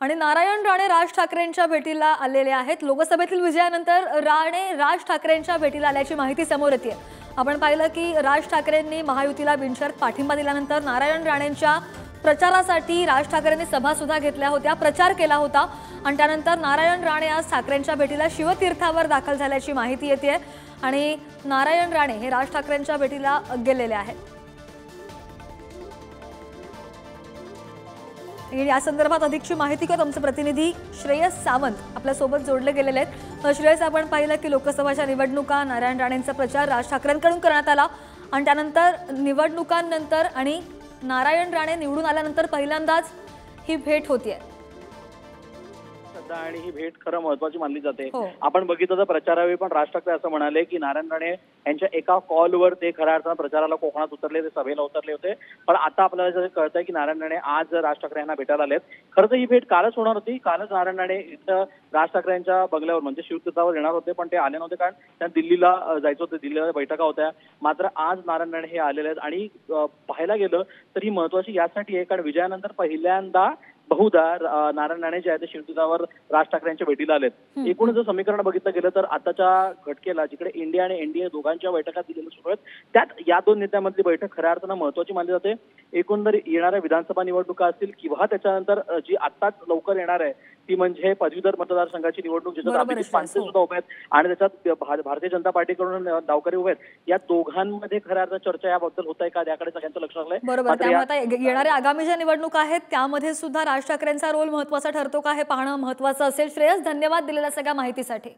आणि नारायण राणे राज ठाकरेंच्या भेटीला आलेले आहेत। लोकसभेतील विजयानंतर राणे राज ठाकरेंच्या भेटीला आल्याची माहिती समोर येते। आपण पाहिलं की राज ठाकरेंनी महायुतीला बिनशर्त पाठिंबा दिल्यानंतर नारायण राणेंच्या प्रचारासाठी राज ठाकरेंनी सभा सुद्धा घेतल्या होत्या, प्रचार केला होता आणि त्यानंतर नारायण राणे आज ठाकरेंच्या भेटीला शिवतीर्थावर दाखल झाल्याची माहिती येते आणि नारायण राणे हे राज ठाकरेंच्या भेटीला गेलेले आहेत। या संदर्भात अधिकची माहिती घेत आमचे प्रतिनिधी श्रेयस सावंत आपल्या सोबत जोडले गेलेले आहेत। श्रेयस, आपण पाहिलं की लोकसभेच्या निवडणुका नारायण राणेंचा प्रचार राज ठाकरेंकडून करण्यात आला आणि त्यानंतर निवडणुकांनंतर आणि नारायण राणे निवडून आल्यानंतर पहिल्यांदाच ही भेट होतीये आणि ही भेट खरं महत्त्वाची मानली जाते। आपण बघितलं तर प्रचारावेळी पण राज ठाकरे असं म्हणाले की नारायण राणे यांच्या एका कॉलवर ते खऱ्या अर्थानं प्रचाराला कोकणात उतरले, ते सभेला उतरले होते। पण आता आपल्याला कळतंय की नारायण राणे आज राज ठाकरे यांना भेटायला आलेत। खरं तर ही भेट कालच होणार होती। कालच नारायण राणे इथं राज ठाकरे यांच्या बंगल्यावर म्हणजे शिवतीर्थावर येणार होते, पण ते आले नव्हते कारण त्यांना दिल्लीला जायचं होतं, दिल्लीला बैठका होत्या। मात्र आज नारायण राणे हे आलेले आहेत आणि पाहायला गेलं तर ही महत्त्वाची यासाठी आहे कारण विजयानंतर पहिल्यांदा बहुधा नारायण राणे जे आहे ते शिवतीर्थावर राज ठाकरे यांच्या भेटीला आलेत। एकूण जर समीकरण बघितलं गेलं तर आताच्या घटकेला जिकडे इंडिया आणि एनडीए दोघांच्या बैठका दिलेल्या सुरू आहेत, त्यात या दोन नेत्यांमधली बैठक खऱ्या अर्थानं महत्त्वाची मानली जाते। एकूण येणाऱ्या विधानसभा निवडणुका असतील किंवा त्याच्यानंतर जी आत्ताच लवकर येणार आहे ती म्हणजे पदवीधर मतदारसंघाची निवडणूक, ज्याच्यात अभिजित पानसे सुद्धा उभे आहेत आणि त्याच्यात भारतीय जनता पार्टीकडून डावकरी उभे आहेत। या दोघांमध्ये खऱ्या अर्थानं चर्चा याबद्दल होत आहे का, त्याकडे सगळ्यांचं लक्ष लागलंय। बरोबर, त्यामुळे आता येणाऱ्या आगामी ज्या निवडणुका आहेत त्यामध्ये सुद्धा राज ठाकरेंचा रोल महत्त्वाचा ठरतो का हे पाहणं महत्त्वाचं असेल। श्रेयस, धन्यवाद दिलेल्या सगळ्या माहितीसाठी।